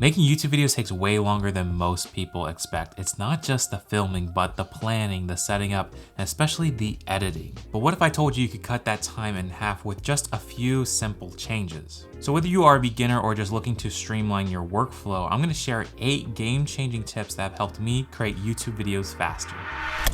Making YouTube videos takes way longer than most people expect. It's not just the filming, but the planning, the setting up, and especially the editing. But what if I told you could cut that time in half with just a few simple changes? So whether you are a beginner or just looking to streamline your workflow, I'm gonna share 8 game-changing tips that have helped me create YouTube videos faster.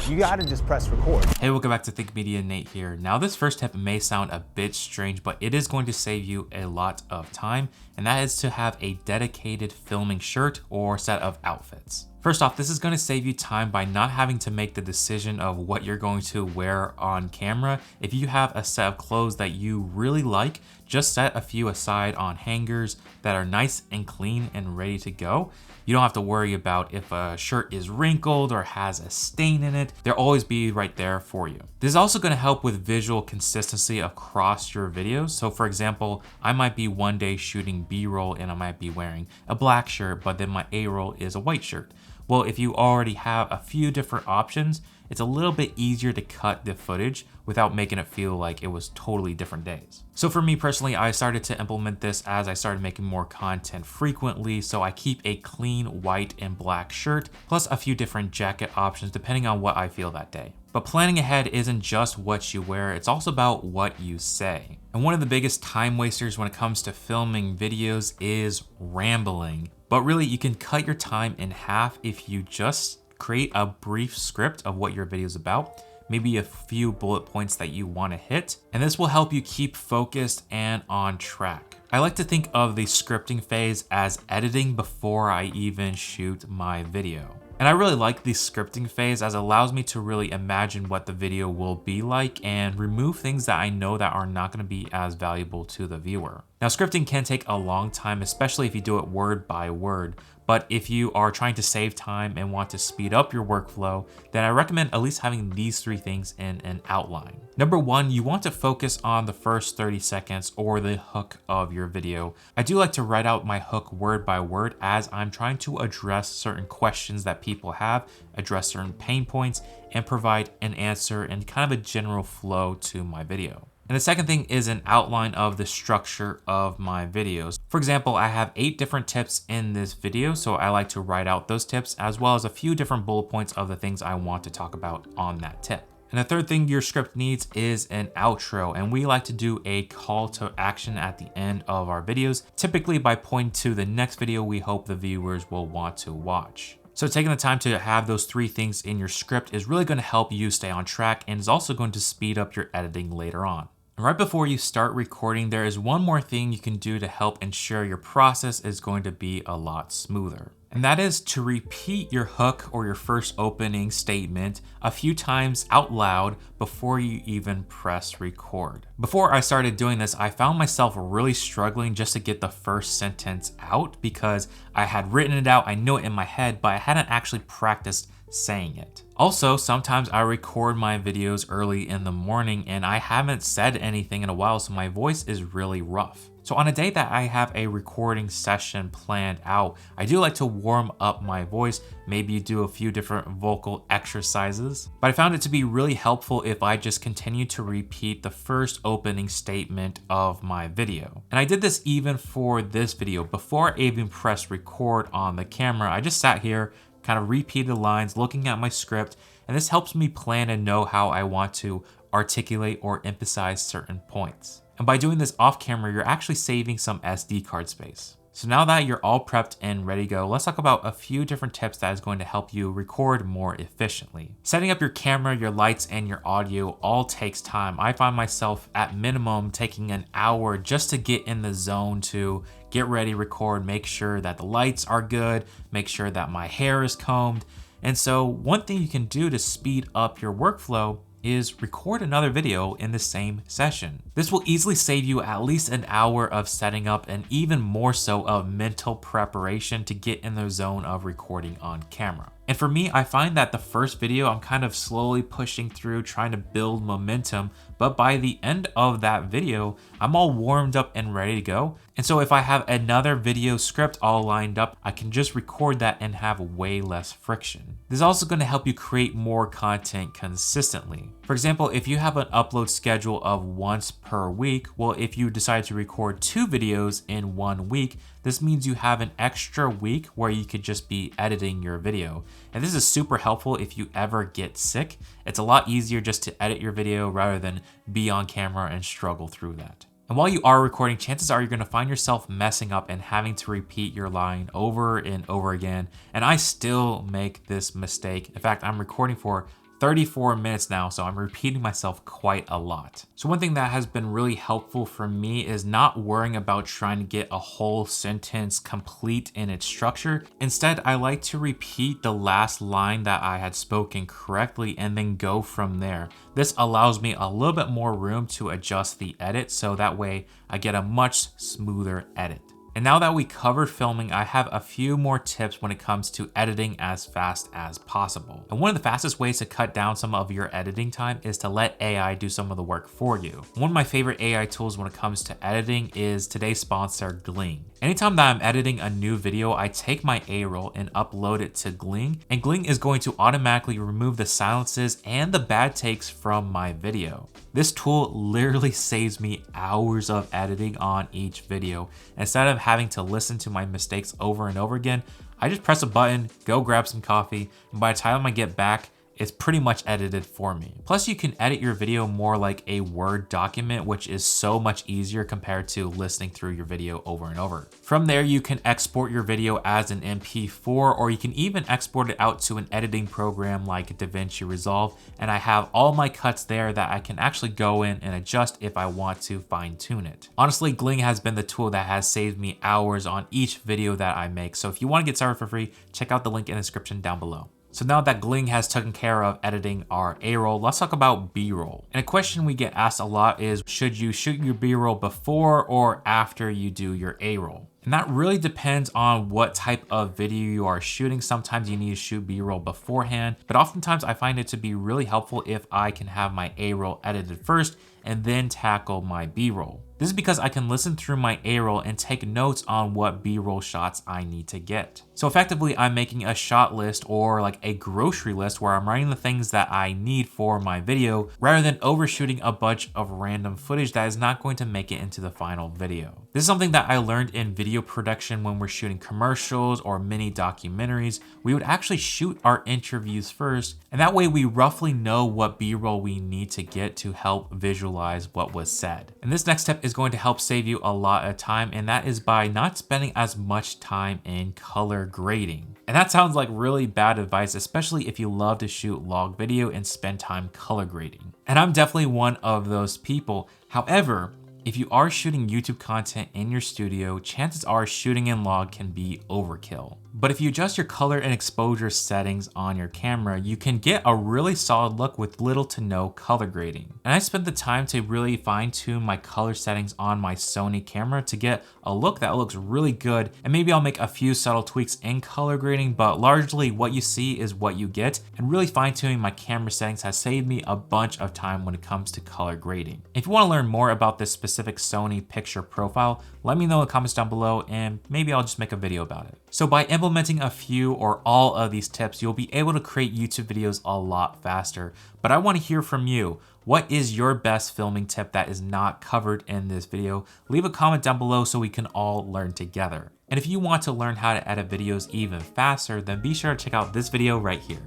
You gotta just press record. Hey, welcome back to Think Media, Nate here. Now this first tip may sound a bit strange, but it is going to save you a lot of time, and that is to have a dedicated filming shirt or set of outfits. First off, this is going to save you time by not having to make the decision of what you're going to wear on camera. If you have a set of clothes that you really like, just set a few aside on hangers that are nice and clean and ready to go. You don't have to worry about if a shirt is wrinkled or has a stain in it. They'll always be right there for you. This is also going to help with visual consistency across your videos. So for example, I might be one day shooting B-roll and I might be wearing a black shirt, but then my A-roll is a white shirt. Well, if you already have a few different options, it's a little bit easier to cut the footage without making it feel like it was totally different days. So for me personally, I started to implement this as I started making more content frequently. So I keep a clean white and black shirt, plus a few different jacket options depending on what I feel that day. But planning ahead isn't just what you wear, it's also about what you say. And one of the biggest time wasters when it comes to filming videos is rambling. But really, you can cut your time in half if you just create a brief script of what your video is about, maybe a few bullet points that you want to hit, and this will help you keep focused and on track. I like to think of the scripting phase as editing before I even shoot my video. And I really like the scripting phase as it allows me to really imagine what the video will be like and remove things that I know that are not going to be as valuable to the viewer. Now, scripting can take a long time, especially if you do it word by word. But if you are trying to save time and want to speed up your workflow, then I recommend at least having these 3 things in an outline. Number 1, you want to focus on the first 30 seconds or the hook of your video. I do like to write out my hook word by word as I'm trying to address certain questions that people have, address certain pain points, and provide an answer and kind of a general flow to my video. And the second thing is an outline of the structure of my videos. For example, I have 8 different tips in this video, so I like to write out those tips as well as a few different bullet points of the things I want to talk about on that tip. And the third thing your script needs is an outro, and we like to do a call to action at the end of our videos, typically by pointing to the next video we hope the viewers will want to watch. So taking the time to have those 3 things in your script is really going to help you stay on track and is also going to speed up your editing later on. Right before you start recording, there is one more thing you can do to help ensure your process is going to be a lot smoother. And that is to repeat your hook or your first opening statement a few times out loud before you even press record. Before I started doing this, I found myself really struggling just to get the first sentence out because I had written it out, I knew it in my head, but I hadn't actually practiced saying it. Also, sometimes I record my videos early in the morning and I haven't said anything in a while, so my voice is really rough. So on a day that I have a recording session planned out, I do like to warm up my voice, maybe do a few different vocal exercises. But I found it to be really helpful if I just continue to repeat the first opening statement of my video. And I did this even for this video. Before I even pressed record on the camera, I just sat here, kind of repeated lines, looking at my script, and this helps me plan and know how I want to articulate or emphasize certain points. And by doing this off camera, you're actually saving some SD card space. So now that you're all prepped and ready to go, let's talk about a few different tips that is going to help you record more efficiently. Setting up your camera, your lights, and your audio all takes time. I find myself at minimum taking an hour just to get in the zone to get ready, record, make sure that the lights are good, make sure that my hair is combed. And so one thing you can do to speed up your workflow is record another video in the same session. This will easily save you at least an hour of setting up and even more so of mental preparation to get in the zone of recording on camera. And for me, I find that the first video, I'm kind of slowly pushing through, trying to build momentum, but by the end of that video, I'm all warmed up and ready to go. And so if I have another video script all lined up, I can just record that and have way less friction. This is also going to help you create more content consistently. For example, if you have an upload schedule of once per week, well, if you decide to record 2 videos in 1 week, this means you have an extra week where you could just be editing your video. And this is super helpful if you ever get sick. It's a lot easier just to edit your video rather than be on camera and struggle through that. And while you are recording, chances are you're gonna find yourself messing up and having to repeat your line over and over again. And I still make this mistake. In fact, I'm recording for 34 minutes now, so I'm repeating myself quite a lot. So one thing that has been really helpful for me is not worrying about trying to get a whole sentence complete in its structure. Instead, I like to repeat the last line that I had spoken correctly and then go from there. This allows me a little bit more room to adjust the edit, so that way I get a much smoother edit. And now that we covered filming, I have a few more tips when it comes to editing as fast as possible. And one of the fastest ways to cut down some of your editing time is to let AI do some of the work for you. One of my favorite AI tools when it comes to editing is today's sponsor, Gling. Anytime that I'm editing a new video, I take my A-roll and upload it to Gling, and Gling is going to automatically remove the silences and the bad takes from my video. This tool literally saves me hours of editing on each video. Instead of having to listen to my mistakes over and over again, I just press a button, go grab some coffee, and by the time I get back, it's pretty much edited for me. Plus, you can edit your video more like a Word document, which is so much easier compared to listening through your video over and over. From there, you can export your video as an MP4, or you can even export it out to an editing program like DaVinci Resolve, and I have all my cuts there that I can actually go in and adjust if I want to fine tune it. Honestly, Gling has been the tool that has saved me hours on each video that I make, so if you want to get started for free, check out the link in the description down below. So now that Gling has taken care of editing our A-roll, let's talk about B-roll. And a question we get asked a lot is, should you shoot your B-roll before or after you do your A-roll? And that really depends on what type of video you are shooting. Sometimes you need to shoot B-roll beforehand, but oftentimes I find it to be really helpful if I can have my A-roll edited first and then tackle my B-roll. This is because I can listen through my A-roll and take notes on what B-roll shots I need to get. So effectively, I'm making a shot list or like a grocery list where I'm writing the things that I need for my video rather than overshooting a bunch of random footage that is not going to make it into the final video. This is something that I learned in video production when we're shooting commercials or mini documentaries. We would actually shoot our interviews first, and that way we roughly know what B-roll we need to get to help visualize what was said. And this next step is going to help save you a lot of time, and that is by not spending as much time in color grading. And that sounds like really bad advice, especially if you love to shoot log video and spend time color grading. And I'm definitely one of those people. However, if you are shooting YouTube content in your studio, chances are shooting in log can be overkill. But if you adjust your color and exposure settings on your camera, you can get a really solid look with little to no color grading. And I spent the time to really fine tune my color settings on my Sony camera to get a look that looks really good. And maybe I'll make a few subtle tweaks in color grading, but largely what you see is what you get. And really fine tuning my camera settings has saved me a bunch of time when it comes to color grading. If you want to learn more about this specific Sony picture profile, let me know in the comments down below and maybe I'll just make a video about it. So by implementing a few or all of these tips, you'll be able to create YouTube videos a lot faster. But I want to hear from you. What is your best filming tip that is not covered in this video? Leave a comment down below so we can all learn together. And if you want to learn how to edit videos even faster, then be sure to check out this video right here.